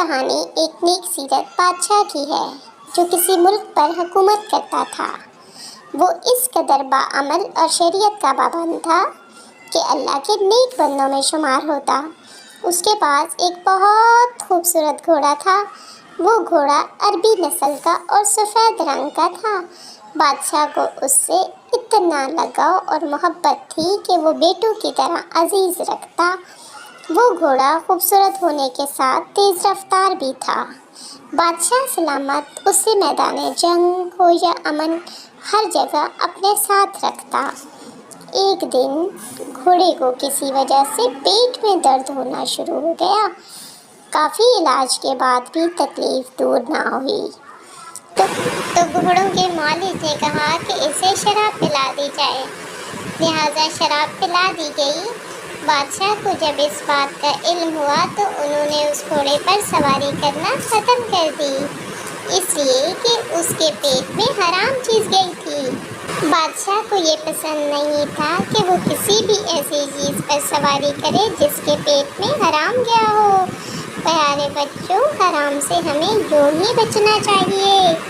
کہانی ایک نیک سیرت بادشاہ کی ہے جو کسی ملک پر حکومت کرتا تھا۔ وہ اس قدر باعمل اور شریعت کا پابند تھا کہ اللہ کے نیک بندوں میں شمار ہوتا۔ اس کے پاس ایک بہت خوبصورت گھوڑا تھا۔ وہ گھوڑا عربی نسل کا اور سفید رنگ کا تھا۔ بادشاہ کو اس سے اتنا لگاؤ اور محبت تھی کہ وہ بیٹوں کی طرح عزیز رکھتا۔ وہ گھوڑا خوبصورت ہونے کے ساتھ تیز رفتار بھی تھا۔ بادشاہ سلامت اسے میدان جنگ ہو یا امن ہر جگہ اپنے ساتھ رکھتا۔ ایک دن گھوڑے کو کسی وجہ سے پیٹ میں درد ہونا شروع ہو گیا۔ کافی علاج کے بعد بھی تکلیف دور نہ ہوئی۔ تو گھوڑوں کے مالک نے کہا کہ اسے شراب پلا دی جائے، لہٰذا شراب پلا دی گئی۔ بادشاہ کو جب اس بات کا علم ہوا تو انہوں نے اس گھوڑے پر سواری کرنا ختم کر دی، اس لیے کہ اس کے پیٹ میں حرام چیز گئی تھی۔ بادشاہ کو یہ پسند نہیں تھا کہ وہ کسی بھی ایسی چیز پر سواری کرے جس کے پیٹ میں حرام گیا ہو۔ پیارے بچوں، حرام سے ہمیں یوں ہی بچنا چاہیے۔